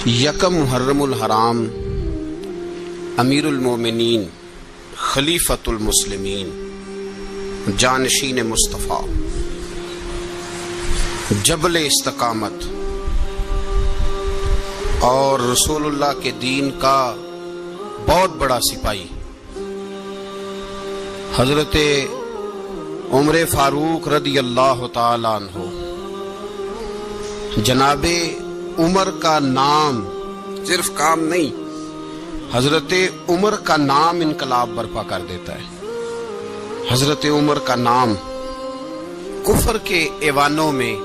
یکم محرم الحرام امیر المومنین خلیفۃ المسلمین جانشین مصطفیٰ جبل استقامت اور رسول اللہ کے دین کا بہت بڑا سپاہی حضرت عمر فاروق رضی اللہ تعالی عنہ، جناب عمر کا نام صرف کام نہیں، حضرت عمر کا نام انقلاب برپا کر دیتا ہے۔ حضرت عمر کا نام کفر کے ایوانوں میں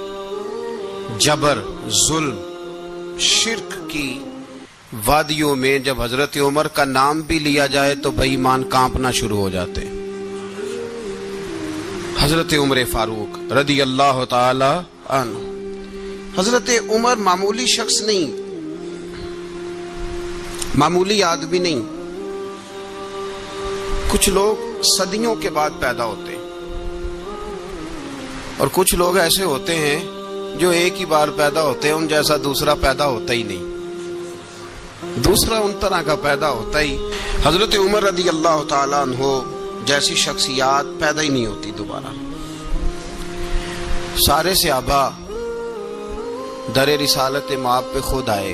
جبر، ظلم، شرک کی وادیوں میں جب حضرت عمر کا نام بھی لیا جائے تو بے ایمان کانپنا شروع ہو جاتے ہیں۔ حضرت عمر فاروق رضی اللہ تعالی عنہ، حضرت عمر معمولی شخص نہیں، معمولی آدمی نہیں۔ کچھ لوگ صدیوں کے بعد پیدا ہوتے ہیں اور کچھ لوگ ایسے ہوتے ہیں جو ایک ہی بار پیدا ہوتے ہیں، ان جیسا دوسرا پیدا ہوتا ہی نہیں، دوسرا ان طرح کا پیدا ہوتا ہی۔ حضرت عمر رضی اللہ تعالی عنہ جیسی شخصیات پیدا ہی نہیں ہوتی دوبارہ۔ سارے صحابہ در رسالت مآب پہ خود آئے۔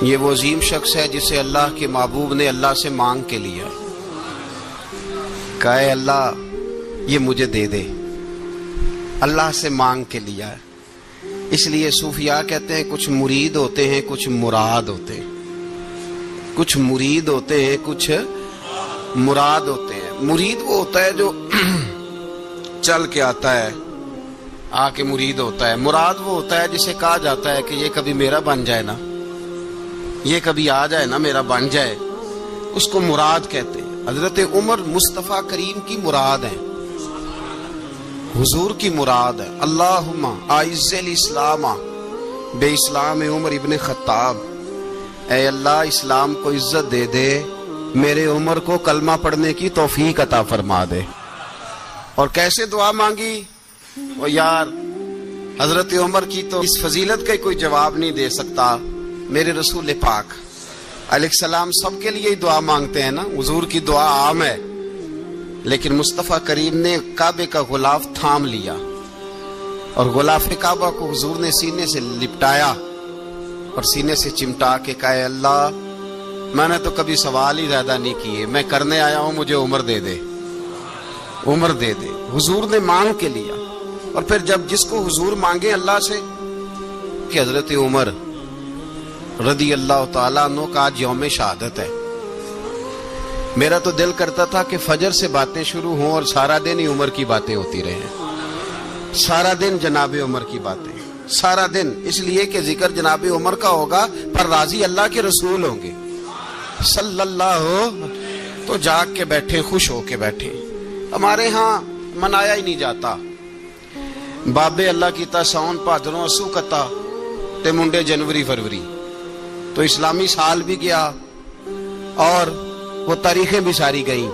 یہ وہ عظیم شخص ہے جسے اللہ کے محبوب نے اللہ سے مانگ کے لیا، کہا اے اللہ یہ مجھے دے دے، اللہ سے مانگ کے لیا ہے۔ اس لیے صوفیاء کہتے ہیں کچھ مرید ہوتے ہیں، کچھ مراد ہوتے ہیں، کچھ مرید ہوتے ہیں، کچھ مراد ہوتے ہیں۔ مرید وہ ہوتا ہے جو چل کے آتا ہے، آ کے مرید ہوتا ہے۔ مراد وہ ہوتا ہے جسے کہا جاتا ہے کہ یہ کبھی میرا بن جائے نا، یہ کبھی آ جائے نا، میرا بن جائے، اس کو مراد کہتے ہیں۔ حضرت عمر مصطفیٰ کریم کی مراد ہیں، حضور کی مراد ہے۔ اللہم اعز الاسلام بے اسلام عمر ابن خطاب، اے اللہ اسلام کو عزت دے دے، میرے عمر کو کلمہ پڑھنے کی توفیق عطا فرما دے۔ اور کیسے دعا مانگی؟ اور یار حضرت عمر کی تو اس فضیلت کا کوئی جواب نہیں دے سکتا، میرے رسول پاک علیہ السلام سب کے لیے دعا مانگتے ہیں نا، حضور کی دعا عام ہے، لیکن مصطفیٰ کریم نے کعبے کا غلاف تھام لیا اور غلاف کعبہ کو حضور نے سینے سے لپٹایا اور سینے سے چمٹا کے کہا اے اللہ میں نے تو کبھی سوال ہی زیادہ نہیں کیے، میں کرنے آیا ہوں، مجھے عمر دے دے، عمر دے دے۔ حضور نے مانگ کے لیا۔ اور پھر جب جس کو حضور مانگے اللہ سے کہ حضرت عمر رضی اللہ تعالیٰ عنہ کا آج یوم شہادت ہے، میرا تو دل کرتا تھا کہ فجر سے باتیں شروع ہوں اور سارا دن ہی عمر کی باتیں ہوتی رہیں، سارا دن جناب عمر کی باتیں، سارا دن، اس لیے کہ ذکر جناب عمر کا ہوگا پر راضی اللہ کے رسول ہوں گے صلی اللہ، تو جاگ کے بیٹھے، خوش ہو کے بیٹھے۔ ہمارے ہاں منایا ہی نہیں جاتا، بابے اللہ کی تا ساؤن بھادروں اسو کتا تے منڈے جنوری فروری، تو اسلامی سال بھی گیا اور وہ تاریخیں بھی ساری گئیں۔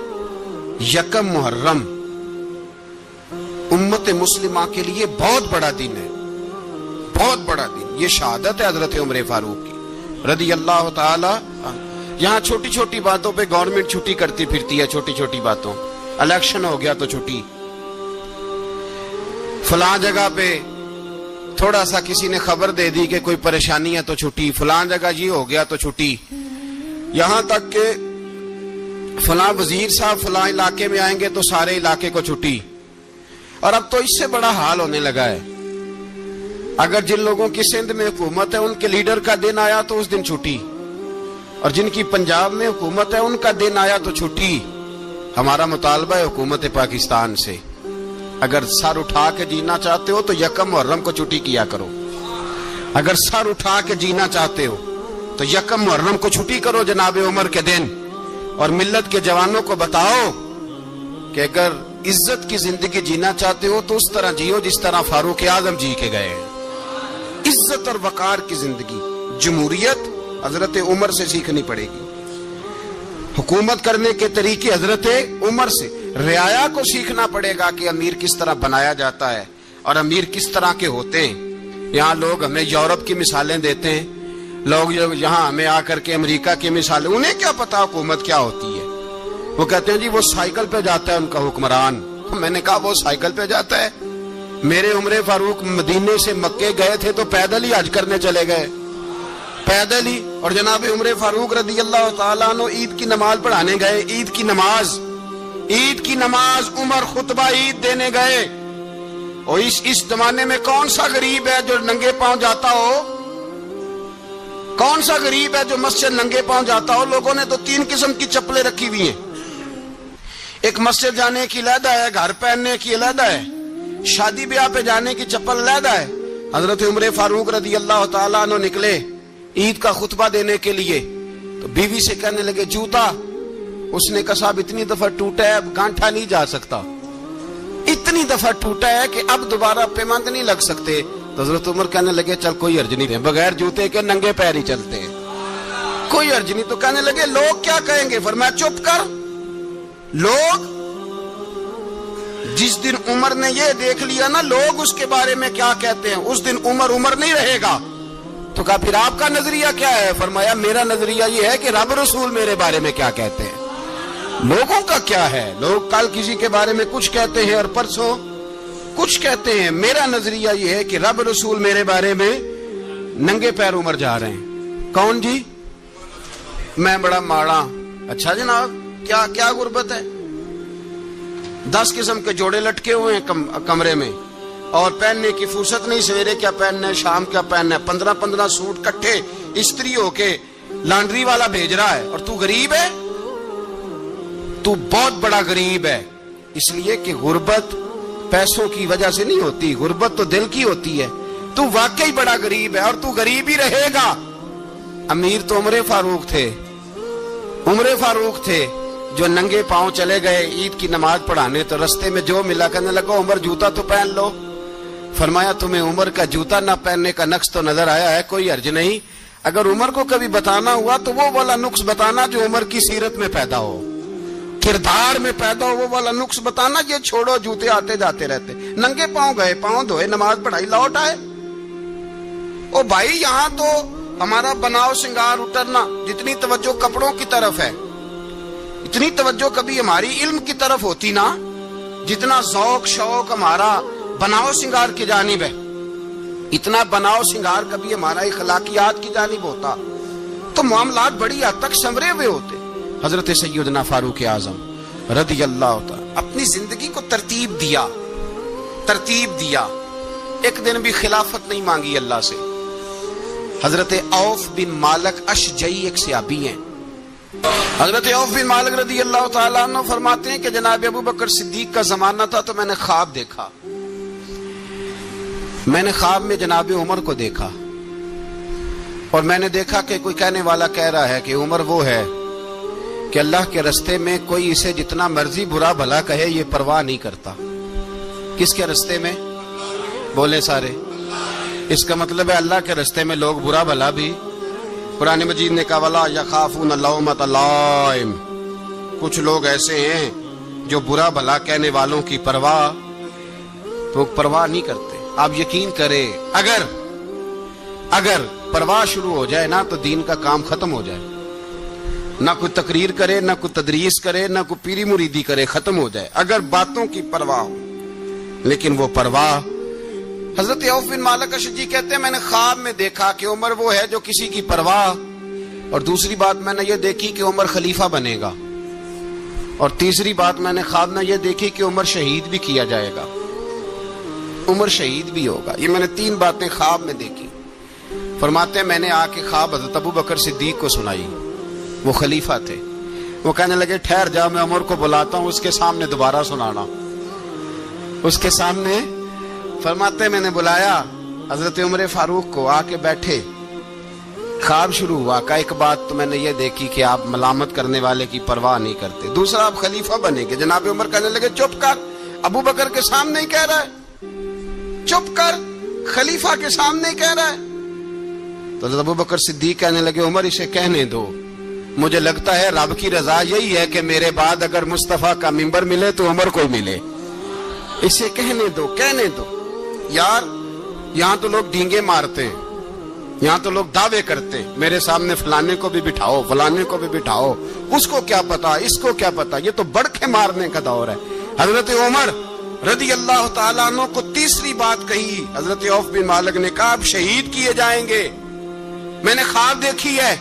یکم محرم امت مسلمہ کے لیے بہت بڑا دن ہے، بہت بڑا دن۔ یہ شہادت ہے حضرت عمر فاروق کی رضی اللہ تعالی عنہ۔ یہاں چھوٹی چھوٹی باتوں پہ گورنمنٹ چھٹی کرتی پھرتی ہے، چھوٹی چھوٹی باتوں، الیکشن ہو گیا تو چھٹی، فلاں جگہ پہ تھوڑا سا کسی نے خبر دے دی کہ کوئی پریشانی ہے تو چھٹی، فلاں جگہ یہ ہو گیا تو چھٹی، یہاں تک کہ فلاں وزیر صاحب فلاں علاقے میں آئیں گے تو سارے علاقے کو چھٹی۔ اور اب تو اس سے بڑا حال ہونے لگا ہے، اگر جن لوگوں کی سندھ میں حکومت ہے ان کے لیڈر کا دن آیا تو اس دن چھٹی، اور جن کی پنجاب میں حکومت ہے ان کا دن آیا تو چھٹی۔ ہمارا مطالبہ ہے حکومت پاکستان سے، اگر سر اٹھا کے جینا چاہتے ہو تو یکم محرم کو چھٹی کیا کرو، اگر سر اٹھا کے جینا چاہتے ہو تو یکم محرم کو چھٹی کرو جناب عمر کے دن، اور ملت کے جوانوں کو بتاؤ کہ اگر عزت کی زندگی جینا چاہتے ہو تو اس طرح جیو جس طرح فاروق اعظم جی کے گئے ہیں۔ عزت اور وقار کی زندگی، جمہوریت حضرت عمر سے سیکھنی پڑے گی، حکومت کرنے کے طریقے حضرت عمر سے، رعایا کو سیکھنا پڑے گا کہ امیر کس طرح بنایا جاتا ہے اور امیر کس طرح کے ہوتے ہیں۔ یہاں لوگ ہمیں یورپ کی مثالیں دیتے ہیں لوگ یہاں ہمیں آ کر کے امریکہ کی مثال، انہیں کیا پتا حکومت کیا ہوتی ہے؟ وہ کہتے ہیں جی وہ سائیکل پہ جاتا ہے ان کا حکمران۔ میں نے کہا وہ سائیکل پہ جاتا ہے؟ میرے عمر فاروق مدینے سے مکے گئے تھے تو پیدل ہی حج کرنے چلے گئے، پیدل ہی۔ اور جناب عمر فاروق رضی اللہ تعالیٰ عنہ عید کی نماز پڑھانے گئے، عید کی نماز عمر خطبہ عید دینے گئے۔ اور اس زمانے میں کون سا غریب ہے جو ننگے پاؤں جاتا ہو؟ کون سا غریب ہے جو مسجد ننگے پاؤں جاتا ہو؟ لوگوں نے تو 3 قسم کی چپلیں رکھی ہوئی ہیں، ایک مسجد جانے کی علیحدہ ہے، گھر پہننے کی علیحدہ ہے، شادی بیاہ پہ جانے کی چپل علیحدہ ہے۔ حضرت عمر فاروق رضی اللہ تعالیٰ عنہ نکلے عید کا خطبہ دینے کے لیے، تو بیوی سے کہنے لگے جوتا۔ اس نے کہا صاحب اتنی دفعہ ٹوٹا ہے اب گانٹھا نہیں جا سکتا، اتنی دفعہ ٹوٹا ہے کہ اب دوبارہ پیمند نہیں لگ سکتے۔ تو حضرت عمر کہنے لگے چل کوئی حرج نہیں ہے، بغیر جوتے کے ننگے پیر ہی چلتے ہیں، کوئی حرج نہیں۔ تو کہنے لگے لوگ کیا کہیں گے؟ فرمایا چپ کر۔ لوگ جس دن عمر نے یہ دیکھ لیا نا لوگ اس کے بارے میں کیا کہتے ہیں، اس دن عمر نہیں رہے گا۔ تو کہا پھر آپ کا نظریہ کیا ہے؟ فرمایا میرا نظریہ یہ ہے کہ رب رسول میرے بارے میں کیا کہتے ہیں، لوگوں کا کیا ہے؟ لوگ کل کسی کے بارے میں کچھ کہتے ہیں اور پرسوں کچھ کہتے ہیں، میرا نظریہ یہ ہے کہ رب رسول میرے بارے میں ننگے پیر عمر جا رہے ہیں۔ کون جی؟ میں بڑا ماڑا۔ اچھا جناب کیا غربت ہے؟ 10 قسم کے جوڑے لٹکے ہوئے ہیں کمرے میں اور پہننے کی فرصت نہیں، سویرے کیا پہننا ہے شام کیا پہننا ہے، 15 سوٹ کٹھے استری ہو کے لانڈری والا بھیج رہا ہے، اور تو غریب ہے، تو بہت بڑا غریب ہے۔ اس لیے کہ غربت پیسوں کی وجہ سے نہیں ہوتی، غربت تو دل کی ہوتی ہے۔ تو واقعی بڑا غریب ہے اور تو غریب ہی رہے گا۔ امیر تو عمر فاروق تھے جو ننگے پاؤں چلے گئے عید کی نماز پڑھانے، تو رستے میں جو ملا کہنے لگا عمر جوتا تو پہن لو۔ فرمایا تمہیں عمر کا جوتا نہ پہننے کا نقص تو نظر آیا ہے، کوئی حرج نہیں۔ اگر عمر کو کبھی بتانا ہوا تو وہ والا نقص بتانا جو عمر کی سیرت میں پیدا ہو، کردار میں پیدا ہو، وہ والا نقص بتانا۔ یہ چھوڑو جوتے آتے جاتے رہتے، ننگے پاؤں گئے، پاؤں دھوئے، نماز پڑھائی، لوٹ آئے۔ او بھائی یہاں تو ہمارا بناؤ سنگار اترنا، جتنی توجہ کپڑوں کی طرف ہے اتنی توجہ کبھی ہماری علم کی طرف ہوتی نا، جتنا ذوق شوق ہمارا بناؤ سنگار کی جانب ہے، اتنا بناؤ سنگار کبھی ہمارا اخلاقیات کی جانب ہوتا تو معاملات بڑی حد تک سنورے ہوئے ہوتے۔ حضرت سیدنا فاروق اعظم رضی اللہ تعالی اپنی زندگی کو ترتیب دیا، ایک دن بھی خلافت نہیں مانگی اللہ سے۔ حضرت عوف بن مالک اشجعی ایک صحابی ہیں، حضرت عوف بن مالک رضی اللہ تعالیٰ عنہ فرماتے ہیں کہ جناب ابو بکر صدیق کا زمانہ تھا تو میں نے خواب دیکھا، میں نے خواب میں جناب عمر کو دیکھا، اور میں نے دیکھا کہ کوئی کہنے والا کہہ رہا ہے کہ عمر وہ ہے کہ اللہ کے رستے میں کوئی اسے جتنا مرضی برا بھلا کہے یہ پرواہ نہیں کرتا۔ کس کے رستے میں؟ بولے سارے۔ اس کا مطلب ہے اللہ کے رستے میں لوگ برا بھلا بھی، قرآن مجید نے کہا وَلَا يَخَافُونَ لَوْمَةَ لَائِمٍ، کچھ لوگ ایسے ہیں جو برا بھلا کہنے والوں کی پرواہ نہیں کرتے۔ آپ یقین کریں اگر پرواہ شروع ہو جائے نا تو دین کا کام ختم ہو جائے، نہ کوئی تقریر کرے، نہ کوئی تدریس کرے، نہ کوئی پیری مریدی کرے، ختم ہو جائے اگر باتوں کی پرواہ ہو۔ لیکن وہ پرواہ، حضرت عوف بن مالک اشجعی کہتے ہیں میں نے خواب میں دیکھا کہ عمر وہ ہے جو کسی کی پرواہ، اور دوسری بات میں نے یہ دیکھی کہ عمر خلیفہ بنے گا، اور تیسری بات میں نے خواب میں یہ دیکھی کہ عمر شہید بھی کیا جائے گا، عمر شہید بھی ہوگا۔ یہ میں نے 3 باتیں خواب میں دیکھی۔ فرماتے ہیں میں نے آ کے خواب حضرت ابو بکر صدیق کو سنائی، وہ خلیفہ تھے۔ وہ کہنے لگے ٹھہر جا، میں عمر کو بلاتا ہوں، اس کے سامنے دوبارہ سنانا، اس کے سامنے۔ فرماتے ہیں میں نے بلایا حضرت عمر فاروق کو، آ کے بیٹھے، خواب شروع ہوا۔ کا ایک بات تو میں نے یہ دیکھی کہ آپ ملامت کرنے والے کی پرواہ نہیں کرتے، دوسرا آپ خلیفہ بنے گے۔ جناب عمر کہنے لگے چپ کر، ابو بکر کے سامنے ہی کہہ رہا ہے، چپ کر، خلیفہ کے سامنے ہی کہہ رہا ہے۔ تو حضرت ابو بکر صدیق کہنے لگے عمر اسے کہنے دو، مجھے لگتا ہے رب کی رضا یہی ہے کہ میرے بعد اگر مصطفیٰ کا منبر ملے تو عمر کو ملے، اسے کہنے دو۔ یار یہاں تو لوگ ڈینگے مارتے ہیں، یہاں تو لوگ دعوے کرتے میرے سامنے فلانے کو بھی بٹھاؤ فلانے کو بھی بٹھاؤ، اس کو کیا پتا اس کو کیا پتا، یہ تو بڑکے مارنے کا دور ہے۔ حضرت عمر رضی اللہ تعالیٰ عنہ کو تیسری بات کہی، حضرت عوف بن مالک نے کہا اب شہید کیے جائیں گے، میں نے خواب دیکھی ہے۔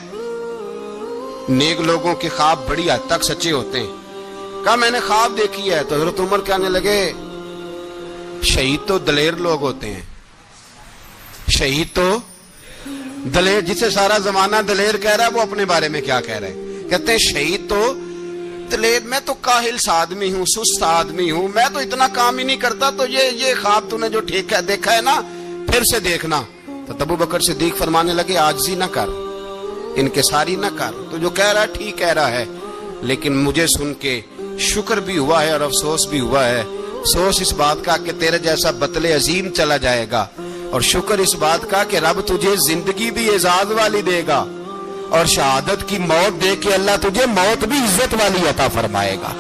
نیک لوگوں کے خواب بڑی حد تک سچے ہوتے ہیں، کہا میں نے خواب دیکھی ہے۔ تو حضرت عمر کہنے لگے شہید تو دلیر لوگ ہوتے ہیں، شہید تو دلیر، جسے سارا زمانہ دلیر کہہ رہا ہے وہ اپنے بارے میں کیا کہہ رہے ہیں، کہتے ہیں شہید تو دلیر، میں تو کاہل سا آدمی ہوں، سست آدمی ہوں، میں تو اتنا کام ہی نہیں کرتا، تو یہ خواب تو نے جو ٹھیک ہے دیکھا ہے نا پھر سے دیکھنا۔ تو ابو بکر صدیق فرمانے لگے عاجزی نہ کر، انکساری نہ کر، تو جو کہہ رہا ہے ٹھیک کہہ رہا ہے، لیکن مجھے سن کے شکر بھی ہوا ہے اور افسوس بھی ہوا ہے۔ افسوس اس بات کا کہ تیرے جیسا بطل عظیم چلا جائے گا، اور شکر اس بات کا کہ رب تجھے زندگی بھی اعزاز والی دے گا، اور شہادت کی موت دے کے اللہ تجھے موت بھی عزت والی عطا فرمائے گا۔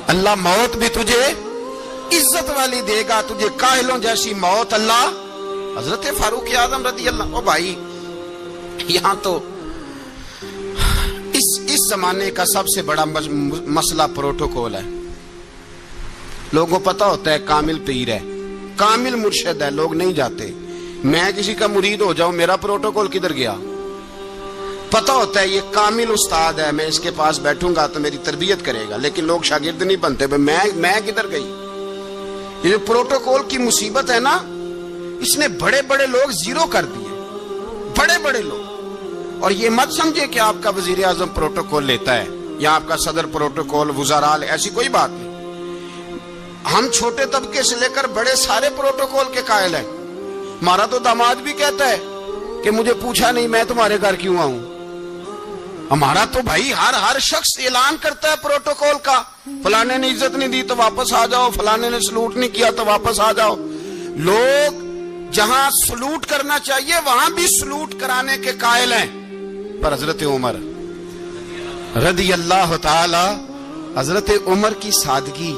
اللہ موت بھی تجھے عزت والی دے گا، تجھے کاہلوں جیسی موت اللہ۔ حضرت فاروق اعظم رضی اللہ، او بھائی یہاں تو اس زمانے کا سب سے بڑا مسئلہ پروٹوکول ہے۔ لوگوں کو پتا ہوتا ہے کامل پیر ہے، کامل مرشد ہے، لوگ نہیں جاتے۔ میں کسی کا مرید ہو جاؤں، میرا پروٹوکول کدھر گیا؟ پتا ہوتا ہے یہ کامل استاد ہے، میں اس کے پاس بیٹھوں گا تو میری تربیت کرے گا، لیکن لوگ شاگرد نہیں بنتے، میں کدھر گئی؟ یہ جو پروٹوکول کی مصیبت ہے نا، اس نے بڑے بڑے لوگ زیرو کر دیے، بڑے بڑے لوگ۔ اور یہ مت سمجھے کہ آپ کا وزیر اعظم پروٹوکول لیتا ہے یا آپ کا صدر پروٹوکول، وزراء، ایسی کوئی بات نہیں۔ ہم چھوٹے طبقے سے لے کر بڑے سارے پروٹوکول کے قائل ہیں۔ ہمارا تو داماد بھی کہتا ہے کہ مجھے پوچھا نہیں میں تمہارے گھر کیوں آؤں۔ ہمارا تو بھائی ہر شخص اعلان کرتا ہے پروٹوکول کا، فلانے نے عزت نہیں دی تو واپس آ جاؤ، فلانے نے سلوٹ نہیں کیا تو واپس آ جاؤ۔ لوگ جہاں سلوٹ کرنا چاہیے وہاں بھی سلوٹ کرانے کے قائل ہیں، پر حضرت عمر رضی اللہ تعالی، حضرت عمر کی سادگی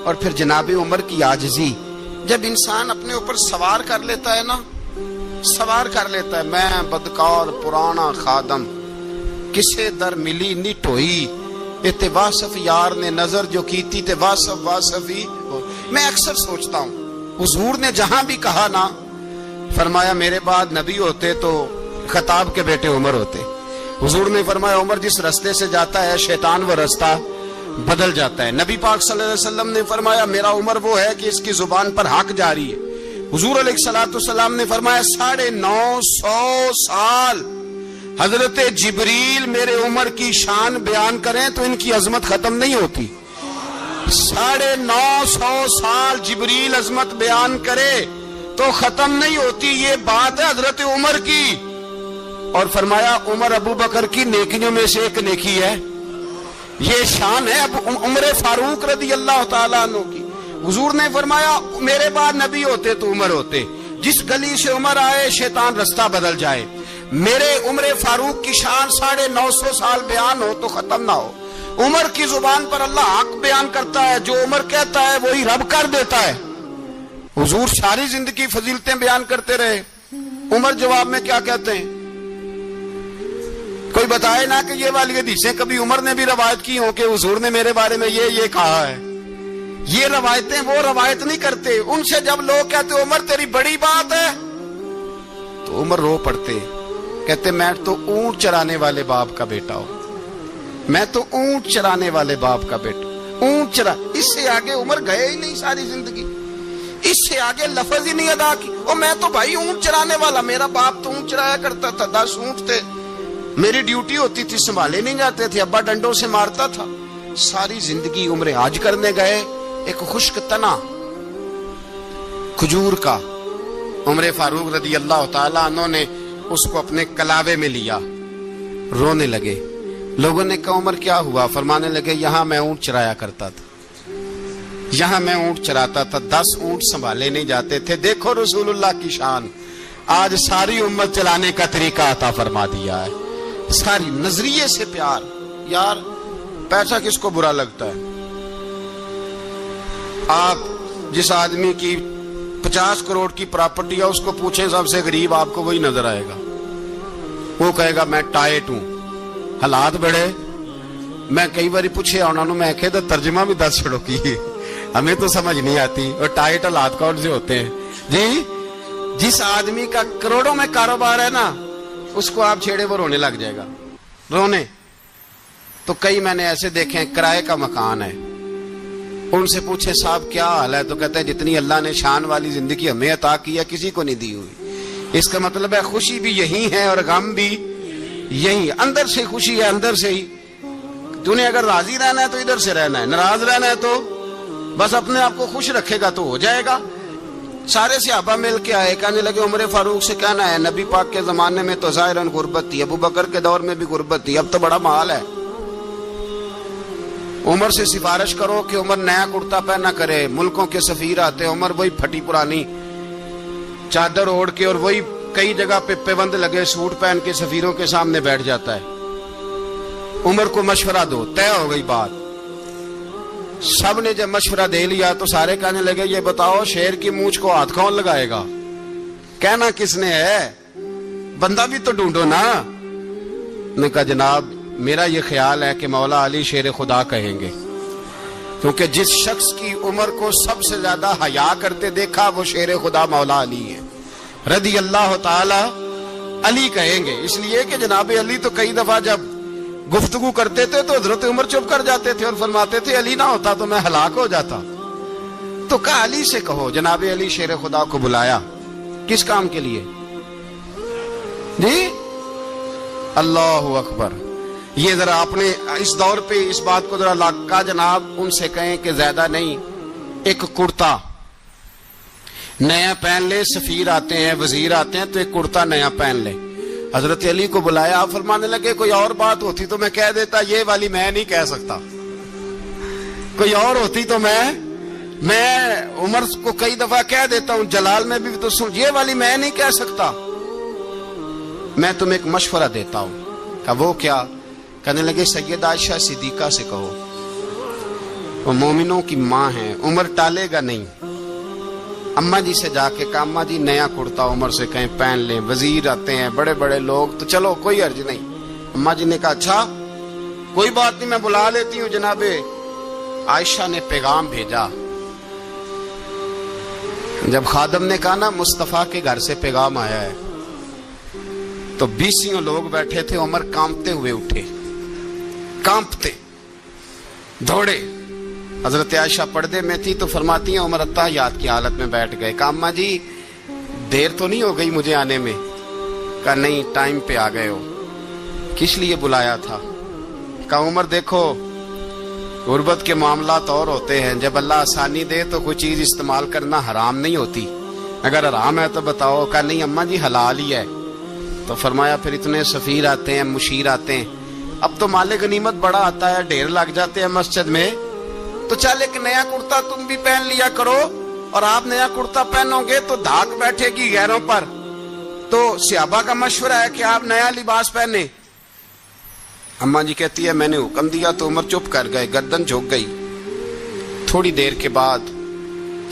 اور پھر جناب عمر کی عاجزی، جب انسان اپنے اوپر سوار کر لیتا ہے نا، سوار کر لیتا ہے، میں بدکار پرانا خادم، کسے در ملی نی ٹوئی، تے واصف یار نے نظر جو کیتی تے واصف ہی۔ میں اکثر سوچتا ہوں حضور نے جہاں بھی کہا نا، فرمایا میرے بعد نبی ہوتے تو خطاب کے بیٹے عمر ہوتے۔ حضور نے فرمایا عمر جس رستے سے جاتا ہے شیطان وہ رستہ بدل جاتا ہے۔ نبی پاک صلی اللہ علیہ وسلم نے فرمایا میرا عمر وہ ہے کہ اس کی زبان پر حق جاری ہے۔ حضور علیہ الصلوۃ والسلام نے فرمایا 950 سال حضرت جبریل میرے عمر کی شان بیان کریں تو ان کی عظمت ختم نہیں ہوتی۔ 950 سال جبریل عظمت بیان کرے تو ختم نہیں ہوتی، یہ بات ہے حضرت عمر کی۔ اور فرمایا عمر ابو بکر کی نیکیوں میں سے ایک نیکی ہے، یہ شان ہے اب عمر فاروق رضی اللہ تعالیٰ عنہ کی۔ حضور نے فرمایا میرے بعد نبی ہوتے تو عمر ہوتے، جس گلی سے عمر آئے شیطان رستہ بدل جائے۔ میرے عمر فاروق کی شان 950 سال بیان ہو تو ختم نہ ہو۔ عمر کی زبان پر اللہ حق بیان کرتا ہے، جو عمر کہتا ہے وہی رب کر دیتا ہے۔ حضور ساری زندگی فضیلتیں بیان کرتے رہے، عمر جواب میں کیا کہتے ہیں؟ کوئی بتائے نا کہ یہ والی حدیثیں کبھی عمر نے بھی روایت کی ہوں کہ حضور نے میرے بارے میں یہ کہا ہے۔ یہ روایتیں وہ روایت نہیں کرتے، ان سے جب لوگ کہتے عمر تیری بڑی بات ہے تو عمر رو پڑتے، کہتے میں تو اونٹ چرانے والے باپ کا بیٹا ہوں، میں تو اونٹ چرانے والے باپ کا بیٹا، اونٹ چرا۔ اس سے آگے عمر گئے ہی نہیں ساری زندگی، اس سے آگے لفظ ہی نہیں ادا کی۔ اور میں تو بھائی اونٹ چرانے والا، میرا باپ تو اونٹ چرایا کرتا تھا، 10 اونٹ تھے، میری ڈیوٹی ہوتی تھی، سنبھالے نہیں جاتے تھے، ابا ڈنڈوں سے مارتا تھا۔ ساری زندگی عمر حج کرنے گئے، ایک خشک تنا کھجور کا عمر فاروق رضی اللہ تعالیٰ عنہ نے اس کو اپنے کلاوے میں لیا، رونے لگے۔ لوگوں نے کہا عمر کیا ہوا؟ فرمانے لگے یہاں میں اونٹ چرایا کرتا تھا، یہاں میں اونٹ چراتا تھا، 10 اونٹ سنبھالے نہیں جاتے تھے۔ دیکھو رسول اللہ کی شان، آج ساری امت چلانے کا طریقہ عطا فرما دیا ہے، ساری نظریے سے پیار۔ یار پیسہ کس کو برا لگتا ہے؟ آپ جس آدمی کی 50 کروڑ کی پراپرٹی ہے اس کو پوچھیں سب سے غریب، آپ کو وہی نظر آئے گا۔ وہ کہے گا میں ٹائٹ ہوں. حالات بڑے میں کئی باری پوچھے انہوں نے، میں کہتا ترجمہ بھی 10 چھڑو کی ہمیں تو سمجھ نہیں آتی. اور ٹائٹ حالات کون سے ہوتے ہیں جی؟ جس آدمی کا کروڑوں میں کاروبار ہے نا، اس کو آپ چھیڑے وہ رونے لگ جائے گا. رونے تو کئی میں نے ایسے دیکھے ہیں، کرائے کا مکان ہے، ان سے پوچھے صاحب کیا حال ہے، تو کہتے ہیں جتنی اللہ نے شان والی زندگی ہمیں عطا کی ہے کسی کو نہیں دی ہوئی. اس کا مطلب ہے خوشی بھی یہی ہے اور غم بھی یہی. اندر سے خوشی ہے، اندر سے ہی. تو نے اگر راضی رہنا ہے تو ادھر سے رہنا ہے، ناراض رہنا ہے تو بس اپنے آپ کو خوش رکھے گا تو ہو جائے گا. سارے صحابہ مل کے آئے، کہنے لگے عمر فاروق سے کہنا ہے نبی پاک کے زمانے میں تو ظاہراً غربت تھی، ابو بکر کے دور میں بھی غربت تھی، اب تو بڑا مال ہے. عمر سے سفارش کرو کہ عمر نیا کرتا پہنا کرے. ملکوں کے سفیر آتے، عمر وہی پھٹی پرانی چادر اوڑھ کے اور وہی کئی جگہ پہ پیوند لگے سوٹ پہن کے سفیروں کے سامنے بیٹھ جاتا ہے. عمر کو مشورہ دو، طے ہو گئی بات. سب نے جب مشورہ دے لیا تو سارے کہنے لگے یہ بتاؤ شیر کی مونچھ کو ہاتھ کون لگائے گا؟ کہنا کس نے ہے؟ بندہ بھی تو ڈھونڈو نا. نے کہا جناب میرا یہ خیال ہے کہ مولا علی شیر خدا کہیں گے، کیونکہ جس شخص کی عمر کو سب سے زیادہ حیا کرتے دیکھا وہ شیر خدا مولا علی ہے رضی اللہ تعالی. علی کہیں گے اس لیے کہ جناب علی تو کئی دفعہ جب گفتگو کرتے تھے تو حضرت عمر چپ کر جاتے تھے اور فرماتے تھے علی نہ ہوتا تو میں ہلاک ہو جاتا. تو کہا علی سے کہو. جناب علی شیر خدا کو بلایا. کس کام کے لیے جی؟ اللہ اکبر. یہ ذرا اپنے اس دور پہ اس بات کو ذرا لاکا جناب ان سے کہیں کہ زیادہ نہیں، ایک کرتا نیا پہن لے. سفیر آتے ہیں، وزیر آتے ہیں تو ایک کرتا نیا پہن لے. حضرت علی کو بلایا. آپ فرمانے لگے کوئی اور بات ہوتی تو میں کہہ دیتا، یہ والی میں نہیں کہہ سکتا. کوئی اور ہوتی تو میں عمر کو کئی دفعہ کہہ دیتا ہوں، جلال میں بھی تو سن، یہ والی میں نہیں کہہ سکتا. میں تمہیں ایک مشورہ دیتا ہوں. کہا وہ کیا؟ کہنے لگے سیدہ عائشہ صدیقہ سے کہو، وہ مومنوں کی ماں ہیں، عمر ٹالے گا نہیں. اماں جی سے جا کے کہا اماں جی نیا کرتا عمر سے کہیں پہن لیں. وزیر آتے ہیں، بڑے بڑے لوگ، تو چلو کوئی حرج نہیں. اماں جی نے کہا اچھا کوئی بات نہیں میں بلا لیتی ہوں. جناب عائشہ نے پیغام بھیجا. جب خادم نے کہا نا مصطفیٰ کے گھر سے پیغام آیا ہے، تو 20 لوگ بیٹھے تھے. عمر کانپتے ہوئے اٹھے، کانپتے دوڑے. حضرت عائشہ پردے میں تھی تو فرماتی ہیں عمر اتحیات کی حالت میں بیٹھ گئے. کہا اماں جی دیر تو نہیں ہو گئی مجھے آنے میں؟ کہا نہیں ٹائم پہ آ گئے ہو. کس لیے بلایا تھا؟ کہا عمر دیکھو غربت کے معاملات اور ہوتے ہیں، جب اللہ آسانی دے تو کوئی چیز استعمال کرنا حرام نہیں ہوتی، اگر حرام ہے تو بتاؤ. کہا نہیں اماں جی حلال ہی ہے. تو فرمایا پھر اتنے سفیر آتے ہیں، مشیر آتے ہیں، اب تو مال غنیمت بڑا آتا ہے، ڈھیر لگ جاتے ہیں مسجد میں، تو چل ایک نیا کرتا تم بھی پہن لیا کرو. اور آپ نیا کرتا پہنو گے تو دھاک بیٹھے گی غیروں پر. تو صحابہ کا مشورہ ہے کہ آپ نیا لباس پہنے. اماں جی کہتی ہے میں نے حکم دیا تو عمر چپ کر گئے، گردن جھک گئی. تھوڑی دیر کے بعد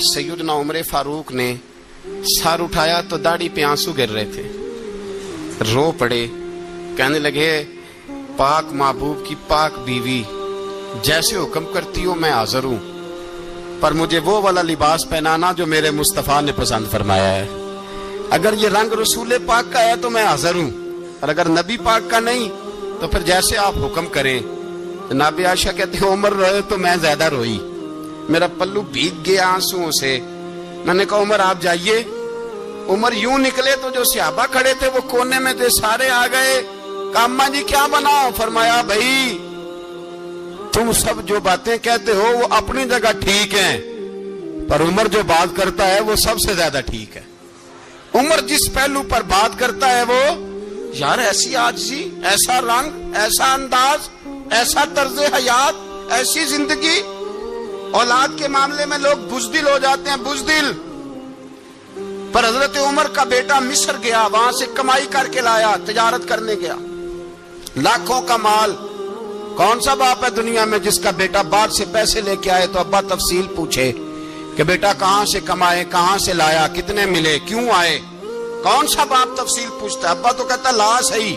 سیدنا عمر فاروق نے سر اٹھایا تو داڑھی پہ آنسو گر رہے تھے. رو پڑے، کہنے لگے پاک محبوب کی پاک بیوی جیسے حکم کرتی ہو میں حاضر ہوں، پر مجھے وہ والا لباس پہنانا جو میرے مصطفیٰ نے پسند فرمایا ہے. اگر یہ رنگ رسول پاک کا ہے تو میں حاضر ہوں، اور اگر نبی پاک کا نہیں تو پھر جیسے آپ حکم کریں. جناب عائشہ کہتے ہیں عمر روئے تو میں زیادہ روئی، میرا پلو بھیگ گیا آنسوؤں سے. میں نے کہا عمر آپ جائیے. عمر یوں نکلے تو جو صحابہ کھڑے تھے وہ کونے میں تھے، سارے آ گئے. کہا اماں جی کیا بنا؟ فرمایا بھائی تم سب جو باتیں کہتے ہو وہ اپنی جگہ ٹھیک ہیں، پر عمر جو بات کرتا ہے وہ سب سے زیادہ ٹھیک ہے. عمر جس پہلو پر بات کرتا ہے وہ یار ایسی عاجزی، ایسا رنگ، ایسا انداز، ایسا طرز حیات، ایسی زندگی. اولاد کے معاملے میں لوگ بزدل ہو جاتے ہیں، بزدل. پر حضرت عمر کا بیٹا مصر گیا، وہاں سے کمائی کر کے لایا، تجارت کرنے گیا، لاکھوں کا مال. کون سا باپ ہے دنیا میں جس کا بیٹا باہر سے پیسے لے کے آئے تو ابا تفصیل پوچھے کہ بیٹا کہاں سے کمائے، کہاں سے لایا، کتنے ملے، کیوں آئے؟ کون سا باپ تفصیل پوچھتا ہے؟ ابا تو کہتا لا صحیح،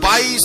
22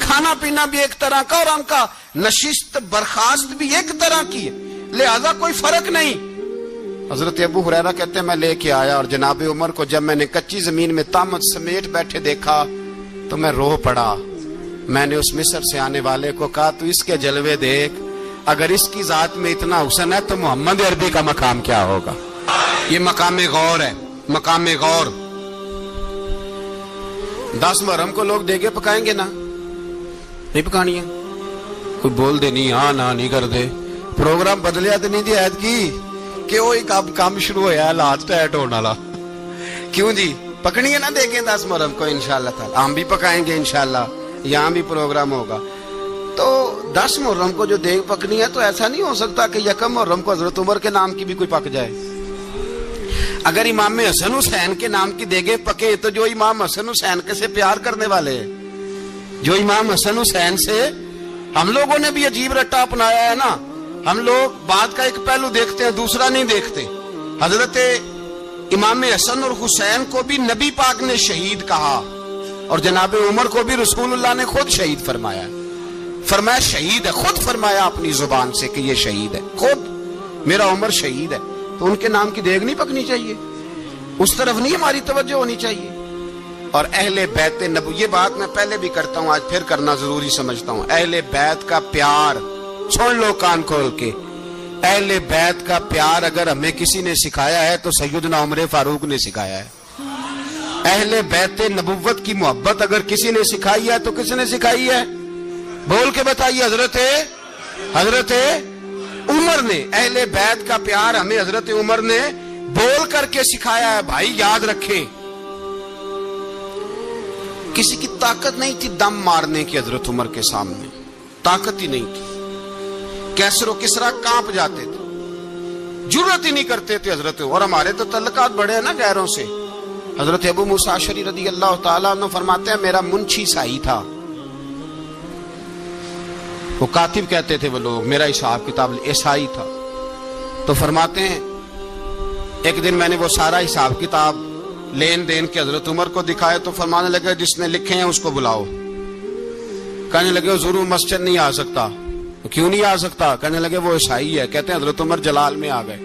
کھانا پینا بھی ایک طرح کا، اور ان کا نشست برخاست بھی ایک طرح کی ہے، لہذا کوئی فرق نہیں۔ حضرت ابو ہریرہ کہتے ہیں میں لے کے آیا، اور جناب عمر کو جب میں نے کچی زمین میں تامت سمیٹ بیٹھے دیکھا تو میں رو پڑا۔ میں نے اس مصر سے آنے والے کو کہا تو اس کے جلوے دیکھ، اگر اس کی ذات میں اتنا حسن ہے تو محمد عربی کا مقام کیا ہوگا۔ یہ مقام غور ہے، مقام غور۔ 10 محرم کو لوگ دیگے پکائیں گے نا، نہیں پکانی ہے، کوئی بول دے نہیں، ہاں نہ نہیں کر دے، پروگرام بدلیا تو نہیں دی عید کی کہ وہ ایک اب کام شروع ہوا ہے لاسٹ ٹائٹ ہونے والا، کیوں جی پکنی ہے نا دیکھیں 10 محرم کو انشاءاللہ تعالی، ہم بھی پکائیں گے انشاءاللہ، یہاں بھی پروگرام ہوگا۔ تو 10 محرم کو جو دیگ پکنی ہے تو ایسا نہیں ہو سکتا کہ 1 محرم کو حضرت عمر کے نام کی بھی کوئی پک جائے۔ اگر امام حسن حسین کے نام کی دیگیں پکے تو جو امام حسن حسین کے سے پیار کرنے والے ہیں، جو امام حسن حسین سے ہم لوگوں نے بھی عجیب رٹا اپنایا ہے نا، ہم لوگ بات کا ایک پہلو دیکھتے ہیں دوسرا نہیں دیکھتے۔ حضرت امام حسن اور حسین کو بھی نبی پاک نے شہید کہا، اور جناب عمر کو بھی رسول اللہ نے خود شہید فرمایا، فرمایا شہید ہے، خود فرمایا اپنی زبان سے کہ یہ شہید ہے، خود میرا عمر شہید ہے۔ تو ان کے نام کی دیگ نہیں پکنی چاہیے، اس طرف نہیں ہماری توجہ ہونی چاہیے۔ اور اہل بیت نبو، یہ بات میں پہلے بھی کرتا ہوں آج پھر کرنا ضروری سمجھتا ہوں، اہل بیت کا پیار سن لو کان کھول کے، اہل بیت کا پیار اگر ہمیں کسی نے سکھایا ہے تو سیدنا عمر فاروق نے سکھایا ہے۔ اہل بیت نبوت کی محبت اگر کسی نے سکھائی ہے تو کس نے سکھائی ہے؟ بول کے بتائیے، حضرت عمر نے۔ اہل بیت کا پیار ہمیں حضرت عمر نے بول کر کے سکھایا ہے۔ بھائی یاد رکھیں، کسی کی طاقت نہیں تھی دم مارنے کی حضرت عمر کے سامنے، طاقت ہی نہیں تھی، کیسر و کسرا کانپ جاتے تھے، جرأت ہی نہیں کرتے تھے حضرت۔ اور ہمارے تو تعلقات بڑے ہیں نا غیروں سے۔ حضرت ابو موسیٰ اشعری رضی اللہ تعالیٰ عنہ فرماتے ہیں میرا منشی سائی تھا، وہ کاتب کہتے تھے وہ لوگ، میرا حساب کتاب عیسائی تھا۔ تو فرماتے ہیں ایک دن میں نے وہ سارا حساب کتاب لین دین کے حضرت عمر کو دکھائے تو فرمانے لگے جس نے لکھے ہیں اس کو بلاؤ۔ کہنے لگے ضرور مسجد نہیں آ سکتا۔ کیوں نہیں آ سکتا؟ کہنے لگے وہ عیسائی ہے۔ کہتے ہیں حضرت عمر جلال میں آ گئے۔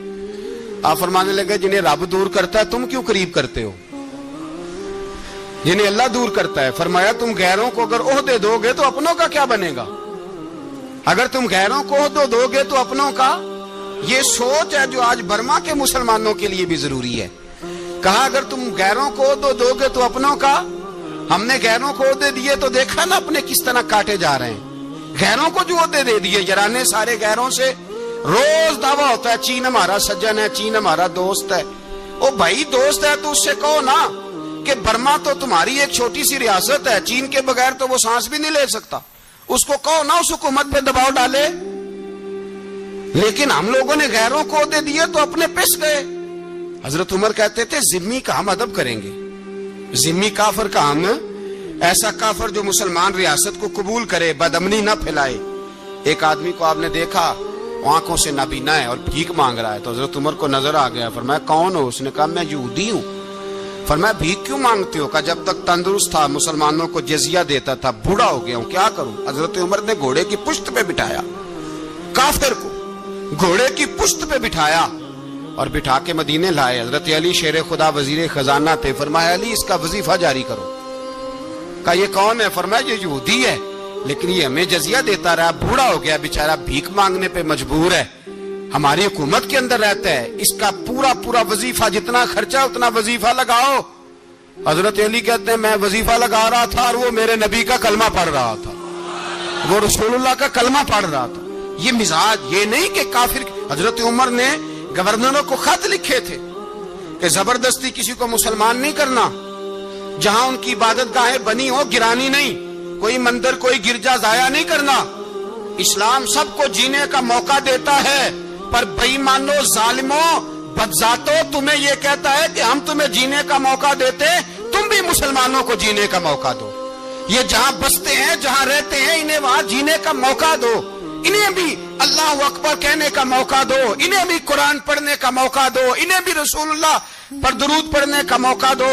آپ فرمانے لگے جنہیں رب دور کرتا ہے تم کیوں قریب کرتے ہو؟ جنہیں اللہ دور کرتا ہے۔ فرمایا تم غیروں کو اگر عہدے دو گے تو اپنوں کا کیا بنے گا؟ اگر تم غیروں کو عہدے دو گے تو اپنوں کا۔ یہ سوچ ہے جو آج برما کے مسلمانوں کے لیے بھی ضروری ہے۔ کہا اگر تم غیروں کو عہدے دو گے تو اپنوں کا۔ ہم نے غیروں کو عہدے دیے تو دیکھا نا اپنے کس طرح کاٹے جا رہے ہیں۔ غیروں کو جو عہدے دے دیے یارانے سارے غیروں سے، روز دعویٰ ہوتا ہے چین ہمارا سجن ہے، چین ہمارا دوست ہے۔ او بھائی دوست ہے تو اس سے کہو نا کہ برما تو تمہاری ایک چھوٹی سی ریاست ہے، چین کے بغیر تو وہ سانس بھی نہیں لے سکتا، اس کو کہو نا اس حکومت پہ دباؤ ڈالے۔ لیکن ہم لوگوں نے غیروں کو عہدے دیے تو اپنے پس گئے۔ حضرت عمر کہتے تھے ذمی کا ہم ادب کریں گے، ذمی کافر کا ہم، ایسا کافر جو مسلمان ریاست کو قبول کرے، بدامنی نہ پھیلائے۔ ایک آدمی کو آپ نے دیکھا آنکھوں سے نابینا ہے اور بھیک مانگ رہا ہے، تو حضرت عمر کو نظر آ گیا۔ فرمایا کون ہو؟ اس نے کہا میں یہودی ہوں۔ فرمایا بھیک کیوں مانگتے ہو؟ کہا جب تک تندرست تھا مسلمانوں کو جزیہ دیتا تھا، بوڑھا ہو گیا ہوں کیا کروں؟ حضرت عمر نے گھوڑے کی پشت پہ بٹھایا، کافر کو گھوڑے کی پشت پہ بٹھایا اور بٹھا کے مدینے لائے۔ حضرت علی شیر خدا وزیر خزانہ تھے۔ فرمایا علی اس کا وظیفہ جاری کرو۔ کہا یہ کون ہے؟ فرمایا یہ یہودی ہے لیکن یہ ہمیں جزیہ دیتا رہا، بوڑھا ہو گیا بیچارہ، بھیک مانگنے پہ مجبور ہے، ہماری حکومت کے اندر رہتا ہے، اس کا پورا وظیفہ جتنا خرچہ اتنا وظیفہ لگاؤ۔ حضرت علی کہتے ہیں میں وظیفہ لگا رہا تھا اور وہ میرے نبی کا کلمہ پڑھ رہا تھا، وہ رسول اللہ کا کلمہ پڑھ رہا تھا۔ یہ مزاج، یہ نہیں کہ کافر۔ حضرت عمر نے گورنروں کو خط لکھے تھے کہ زبردستی کسی کو مسلمان نہیں کرنا، جہاں ان کی عبادت گاہیں بنی ہو گرانی نہیں، کوئی مندر کوئی گرجا ضائع نہیں کرنا۔ اسلام سب کو جینے کا موقع دیتا ہے، پر بے ایمانو ظالموں بدذاتوں تمہیں یہ کہتا ہے کہ ہم تمہیں جینے کا موقع دیتے، تم بھی مسلمانوں کو جینے کا موقع دو۔ یہ جہاں بستے ہیں جہاں رہتے ہیں انہیں وہاں جینے کا موقع دو، انہیں بھی اللہ اکبر کہنے کا موقع دو، انہیں بھی قرآن پڑھنے کا موقع دو، انہیں بھی رسول اللہ پر درود پڑھنے کا موقع دو۔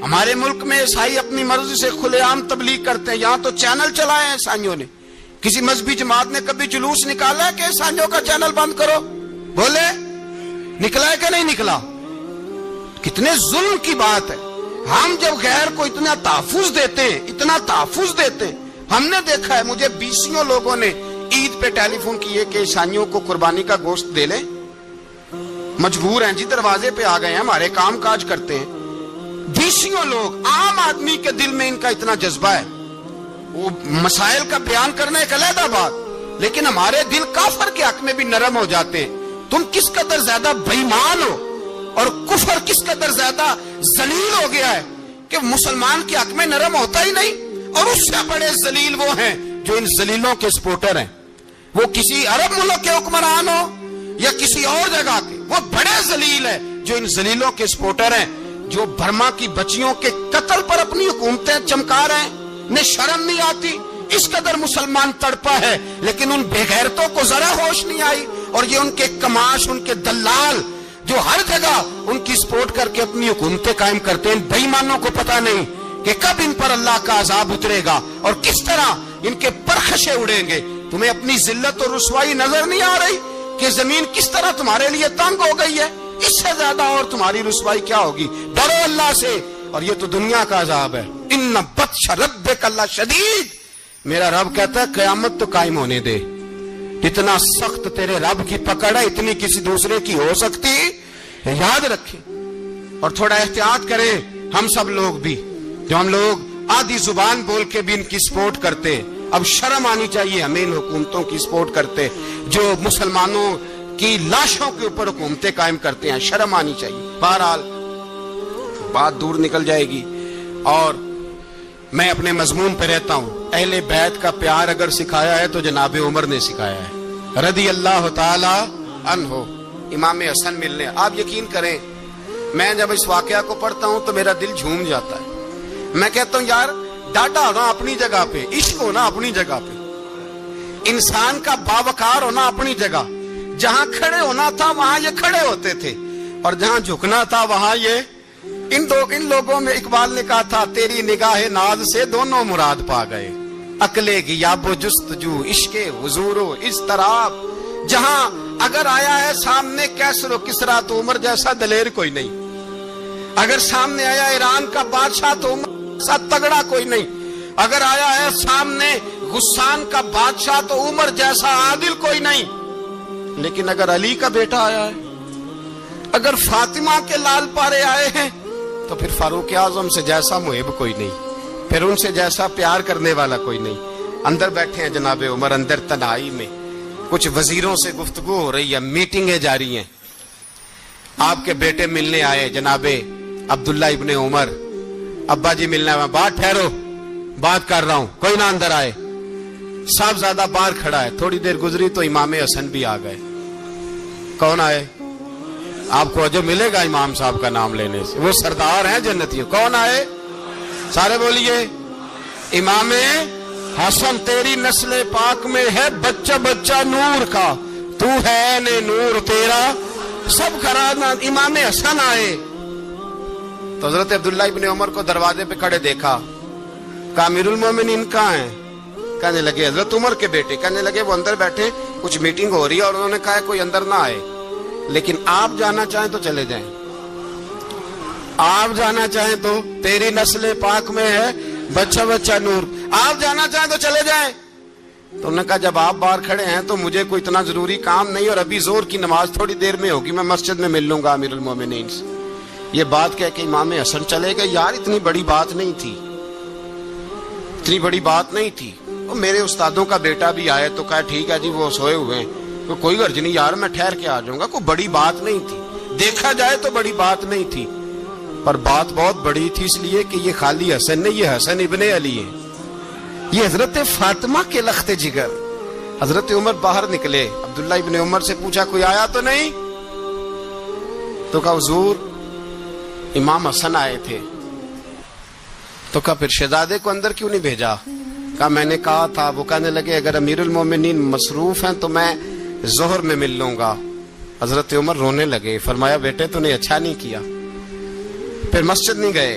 ہمارے ملک میں عیسائی اپنی مرضی سے کھلے عام تبلیغ کرتے ہیں. یہاں تو چینل چلائے ہیں عیسائیوں نے. کسی مذہبی جماعت نے کبھی جلوس نکالا ہے کہ عیسائیوں کا چینل بند کرو؟ بولے نکلا ہے کہ نہیں نکلا؟ کتنے ظلم کی بات ہے. ہم جب غیر کو اتنا تحفظ دیتے ہیں، اتنا تحفظ دیتے ہیں. ہم نے دیکھا ہے، مجھے بیسیوں لوگوں نے عید پہ ٹیلی فون کیے کہ عیسائیوں کو قربانی کا گوشت دے لیں. مجبور ہیں جی، دروازے پہ آ گئے ہیں، ہمارے کام کاج کرتے ہیں. بیسیوں لوگ، عام آدمی کے دل میں ان کا اتنا جذبہ ہے. وہ مسائل کا بیان کرنا ایک علیحدہ بات، لیکن ہمارے دل کافر کے حق میں بھی نرم ہو جاتے ہیں. تم کس قدر زیادہ بے ایمان ہو اور کفر کس قدر زیادہ ذلیل ہو گیا ہے کہ مسلمان کے حق میں نرم ہوتا ہی نہیں. اور اس سے بڑے ذلیل وہ ہیں جو ان ذلیلوں کے سپورٹر ہیں. وہ کسی عرب ملک کے حکمران ہو یا کسی اور جگہ کے، وہ بڑے ذلیل ہے جو ان ذلیلوں کے سپورٹر ہیں، جو برما کی بچیوں کے قتل پر اپنی حکومتیں چمکا رہے ہیں. انہیں شرم نہیں آتی. اس قدر مسلمان تڑپا ہے، لیکن ان بے غیرتوں کو ذرا ہوش نہیں آئی. اور یہ ان کے کماش، ان کے دلال جو ہر جگہ ان کی سپورٹ کر کے اپنی حکومتیں قائم کرتے ہیں، بے ایمانوں کو پتہ نہیں کہ کب ان پر اللہ کا عذاب اترے گا اور کس طرح ان کے پرخشے اڑیں گے. تمہیں اپنی ذلت اور رسوائی نظر نہیں آ رہی کہ زمین کس طرح تمہارے لیے تنگ ہو گئی ہے؟ اس سے زیادہ اور تمہاری رسوائی کیا ہوگی؟ ڈرو اللہ سے. اور یہ تو دنیا کا عذاب ہے. ان بطش ربک لشدید. میرا رب کہتا ہے قیامت تو قائم ہونے دے. اتنا سخت تیرے رب کی پکڑ ہے، اتنی کسی دوسرے کی ہو سکتی؟ یاد رکھیں اور تھوڑا احتیاط کریں. ہم سب لوگ بھی، جو ہم لوگ آدھی زبان بول کے بھی ان کی سپورٹ کرتے ہیں، اب شرم آنی چاہیے ہمیں ان حکومتوں کی سپورٹ کرتے جو مسلمانوں کی لاشوں کے اوپر حکومتیں قائم کرتے ہیں. شرم آنی چاہیے. بہرحال بات دور نکل جائے گی اور میں اپنے مضمون پہ رہتا ہوں. اہل بیت کا پیار اگر سکھایا ہے تو جناب عمر نے سکھایا ہے رضی اللہ تعالی عنہ. امام حسن ملنے، آپ یقین کریں میں جب اس واقعہ کو پڑھتا ہوں تو میرا دل جھوم جاتا ہے. میں کہتا ہوں یار ڈاٹا ہونا اپنی جگہ پہ، عشق ہونا اپنی جگہ پہ، انسان کا باوقار ہونا اپنی جگہ. جہاں کھڑے ہونا تھا وہاں یہ کھڑے ہوتے تھے، اور جہاں جھکنا تھا وہاں یہ. ان لوگوں میں اقبال نے کہا تھا تیری نگاہ ناز سے دونوں مراد پا گئے. عقل غیاب و جستجو، عشق حضور و اضطراب. جہاں اگر آیا ہے سامنے کیسر و کسرا تو عمر جیسا دلیر کوئی نہیں. اگر سامنے آیا ایران کا بادشاہ تو عمر جیسا تگڑا کوئی نہیں. اگر آیا ہے سامنے غسان کا بادشاہ تو عمر جیسا عادل کوئی نہیں. لیکن اگر علی کا بیٹا آیا ہے، اگر فاطمہ کے لال پارے آئے ہیں تو پھر فاروق اعظم سے جیسا محب کوئی نہیں، پھر ان سے جیسا پیار کرنے والا کوئی نہیں. اندر بیٹھے ہیں جناب عمر، اندر تنہائی میں کچھ وزیروں سے گفتگو ہو رہی ہے، میٹنگیں جاری ہیں. آپ کے بیٹے ملنے آئے جناب عبداللہ ابن عمر. ابا جی ملنا ہے. بات ٹھہرو، بات کر رہا ہوں، کوئی نہ اندر آئے. صاحبزادہ باہر کھڑا ہے. تھوڑی دیر گزری تو امام حسن بھی آ گئے. کون آئے؟ آپ کو جو ملے گا امام صاحب کا نام لینے سے، وہ سردار ہیں جنتیوں. کون آئے؟ سارے بولیے. امام حسن تیری نسل پاک میں ہے بچہ بچہ نور کا، تو ہے نے نور تیرا سب کرانا. امام حسن آئے تو حضرت عبداللہ ابن عمر کو دروازے پہ کھڑے دیکھا. کہا امیر المومنین کہاں ہیں؟ کہنے لگے حضرت عمر کے بیٹے. کہنے لگے وہ اندر بیٹھے، کچھ میٹنگ ہو رہی ہے اور انہوں نے کہا کوئی اندر نہ آئے، لیکن آپ جانا چاہیں تو چلے جائیں. آپ جانا چاہیں تو تیری نسل پاک میں ہے بچہ بچہ نور، آپ جانا چاہیں تو چلے جائیں. تو انہوں نے کہا جب آپ باہر کھڑے ہیں تو مجھے کوئی اتنا ضروری کام نہیں، اور ابھی زور کی نماز تھوڑی دیر میں ہوگی، میں مسجد میں مل لوں گا امیر المومنین سے. یہ بات کہہ کے امام حسن چلے گئے. یار اتنی بڑی بات نہیں تھی، اتنی بڑی بات نہیں تھی. میرے استادوں کا بیٹا بھی آئے تو کہا ٹھیک ہے جی وہ سوئے ہوئے ہیں، کوئی غرض نہیں یار میں ٹھہر کے آ جاؤں گا. کوئی بڑی بات نہیں تھی، دیکھا جائے تو بڑی بات نہیں تھی، پر بات بہت بڑی تھی اس لیے کہ یہ خالی حسن نہیں، یہ حسن ابن علی ہے، یہ حضرت فاطمہ کے لخت جگر. حضرت عمر باہر نکلے. عبداللہ ابن عمر سے پوچھا کوئی آیا تو نہیں؟ تو کہا حضور امام حسن آئے تھے. تو کہا پھر شہزادے کو اندر کیوں نہیں بھیجا؟ کہا میں نے کہا تھا. وہ کہنے لگے اگر امیر المومنین مصروف ہیں تو میں ظہر میں مل لوں گا. حضرت عمر رونے لگے. فرمایا بیٹے تو نے اچھا نہیں کیا. پھر مسجد نہیں گئے،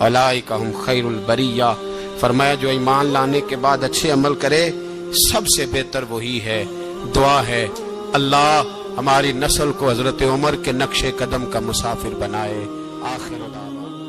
اولئک هم خیر البریہ، فرمایا جو ایمان لانے کے بعد اچھے عمل کرے سب سے بہتر وہی ہے۔ دعا ہے اللہ ہماری نسل کو حضرت عمر کے نقش قدم کا مسافر بنائے۔ آخر دعوانا